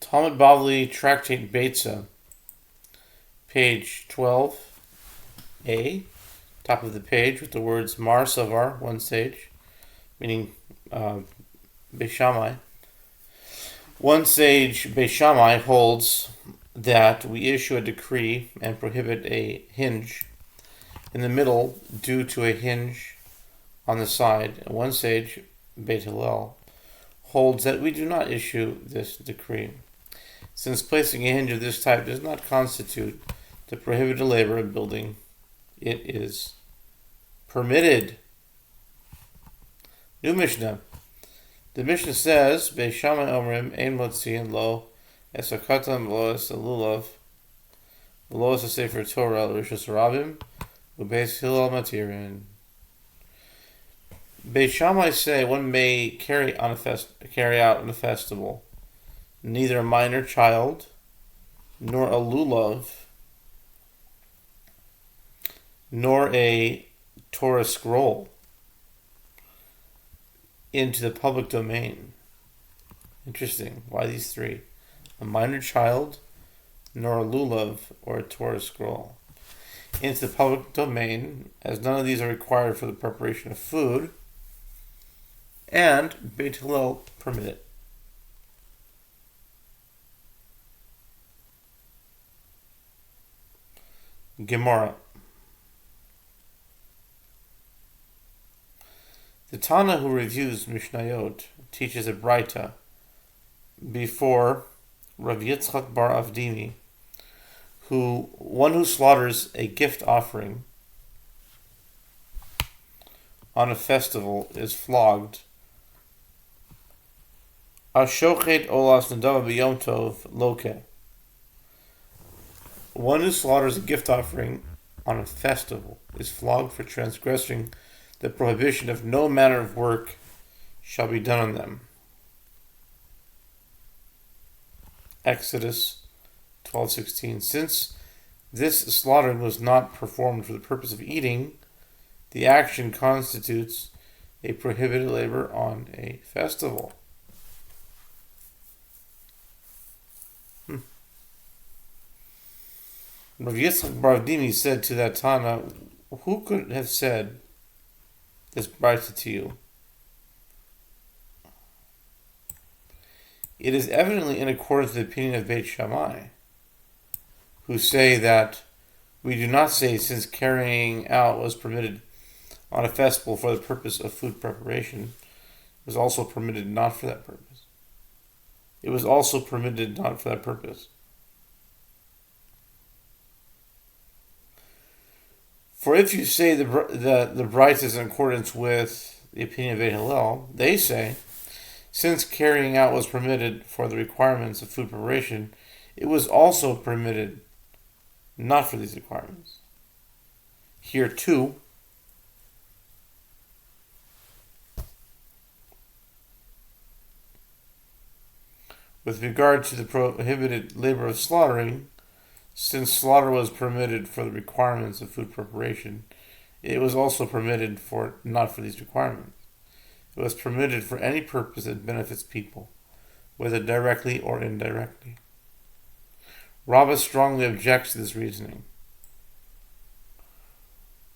Talmud Bavli Tractate Beitzah, page 12a, top of the page with the words Mar Sofer, one sage, meaning Beis Shammai. One sage, Beis Shammai, holds that we issue a decree and prohibit a hinge in the middle due to a hinge on the side. And one sage, Beit Hillel, holds that we do not issue this decree, since placing a hinge of this type does not constitute the prohibited labor of building. It is permitted. New Mishnah. The Mishnah says, Beis Shammai omrim ein motziin lo esakatam lo es lulav lo es Sofer Torah l'rishus rabim u'Beis Hillel matirin. Beis Shammai say one may carry out on a festival neither a minor child nor a lulav nor a Torah scroll into the public domain. Interesting. Why these three? A minor child, nor a lulav, or a Torah scroll into the public domain, as none of these are required for the preparation of food, and Beit Hillel permit it. Gemara. The Tana who reviews Mishnayot teaches a Beitzah before Rav Yitzchak bar Avdimi, one who slaughters a gift offering on a festival is flogged. Ashochet olas nadav b'yom tov loke. One who slaughters a gift offering on a festival is flogged for transgressing the prohibition of no manner of work shall be done on them. Exodus 12:16. Since this slaughtering was not performed for the purpose of eating, the action constitutes a prohibited labor on a festival. Rav Yitzchak bar Avdimi said to that Tana, who could have said this Beitzah to you? It is evidently in accordance with the opinion of Beit Shammai, who say that we do not say since carrying out was permitted on a festival for the purpose of food preparation, it was also permitted not for that purpose. It was also permitted not for that purpose. For if you say the Beitzah is in accordance with the opinion of Beit Hillel, they say, since carrying out was permitted for the requirements of food preparation, it was also permitted not for these requirements. Here too, with regard to the prohibited labor of slaughtering, since slaughter was permitted for the requirements of food preparation, it was also permitted not for these requirements. It was permitted for any purpose that benefits people, whether directly or indirectly. Rabbah strongly objects to this reasoning.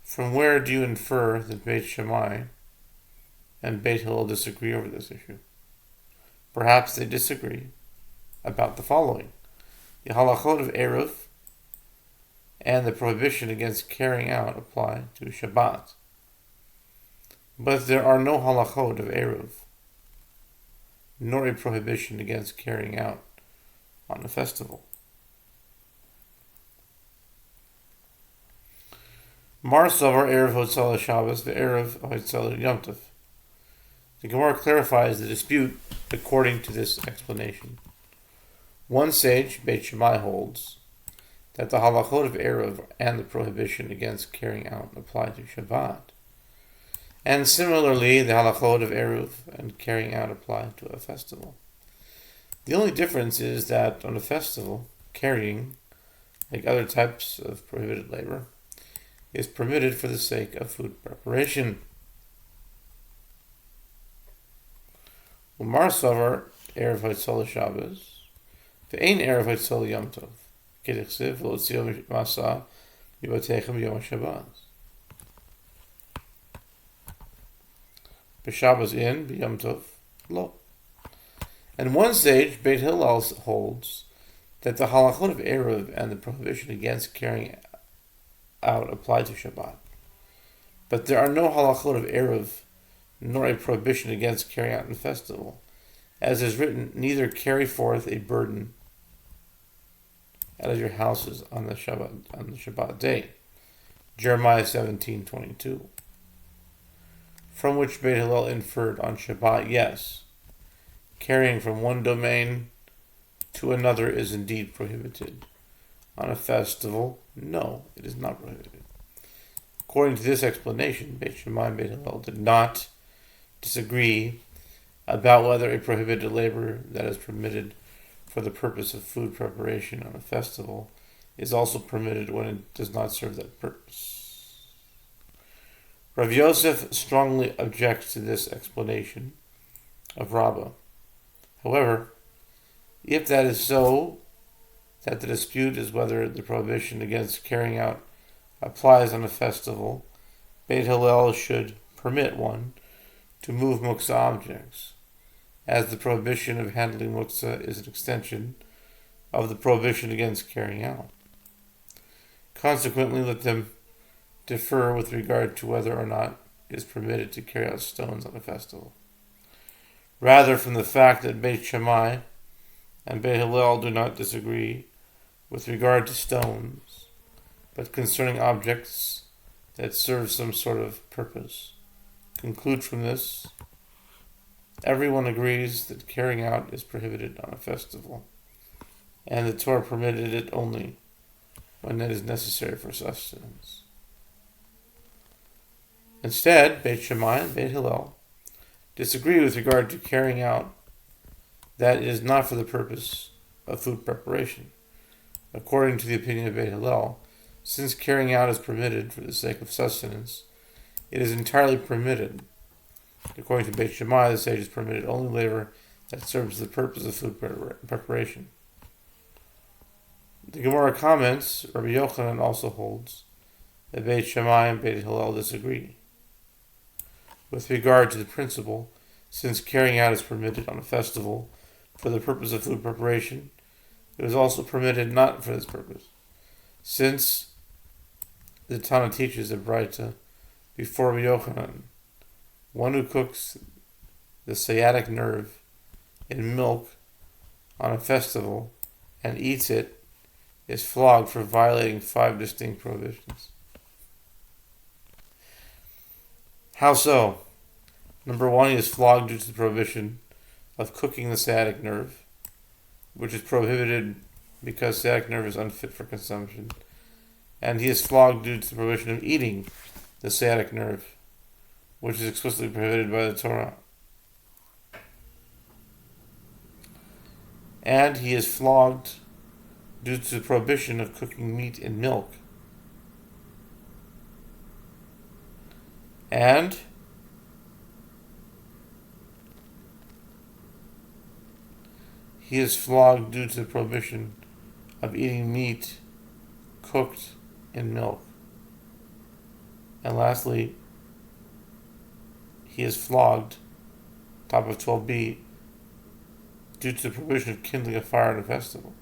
From where do you infer that Beit Shammai and Beit Hillel disagree over this issue? Perhaps they disagree about the following: the halachot of Eruv and the prohibition against carrying out apply to Shabbat. But there are no halachot of Eruv, nor a prohibition against carrying out on a festival. Mar Sofer Erev Hotzal Shabbos ve'Erev Hotzal Yom Tov. The Gemara clarifies the dispute according to this explanation. One sage, Beit Shammai, holds that the halachot of Erev and the prohibition against carrying out apply to Shabbat. And similarly, the halachot of Erev and carrying out apply to a festival. The only difference is that on a festival, carrying, like other types of prohibited labor, is permitted for the sake of food preparation. Mar Sofer Erev Hotzal Shabbos Ve'ein erev Hatzol Yom Tov. Kedichsiv v'lotzio masa mibatechem Yom HaShabbat. B'Shabbos in, b'Yom Tov lo. And one sage, Beit Hillel, holds that the halachot of Erev and the prohibition against carrying out apply to Shabbat. But there are no halachot of Erev, nor a prohibition against carrying out in the festival. As is written, neither carry forth a burden out of your houses on the Shabbat day. Jeremiah 17:22. From which Beit Hillel inferred on Shabbat, yes, carrying from one domain to another is indeed prohibited. On a festival, no, it is not prohibited. According to this explanation, Beit Shammai and Beit Hillel did not disagree about whether a prohibited labor that is permitted for the purpose of food preparation on a festival is also permitted when it does not serve that purpose. Rav Yosef strongly objects to this explanation of Rabbah. However, if that is so, that the dispute is whether the prohibition against carrying out applies on a festival, Beit Hillel should permit one to move muktzah objects, as the prohibition of handling muktzah is an extension of the prohibition against carrying out. Consequently, let them differ with regard to whether or not it is permitted to carry out stones on a festival. Rather, from the fact that Beit Shammai and Beit Hillel do not disagree with regard to stones, but concerning objects that serve some sort of purpose, conclude from this, everyone agrees that carrying out is prohibited on a festival, and the Torah permitted it only when it is necessary for sustenance. Instead, Beit Shammai and Beit Hillel disagree with regard to carrying out that it is not for the purpose of food preparation. According to the opinion of Beit Hillel, since carrying out is permitted for the sake of sustenance, it is entirely permitted. According to Beit Shammai, the sage is permitted only labor that serves the purpose of food preparation. The Gemara comments, Rabbi Yochanan also holds that Beit Shammai and Beit Hillel disagree. With regard to the principle, since carrying out is permitted on a festival for the purpose of food preparation, it is also permitted not for this purpose. Since the Tana teaches a Beitzah before Rabbi Yochanan, one who cooks the sciatic nerve in milk on a festival and eats it is flogged for violating 5 distinct prohibitions. How so? Number 1, he is flogged due to the prohibition of cooking the sciatic nerve, which is prohibited because sciatic nerve is unfit for consumption. And he is flogged due to the prohibition of eating the sciatic nerve, which is explicitly prohibited by the Torah. And he is flogged due to the prohibition of cooking meat in milk. And he is flogged due to the prohibition of eating meat cooked in milk. And lastly, he is flogged, top of 12b, due to the prohibition of kindling a fire at a festival.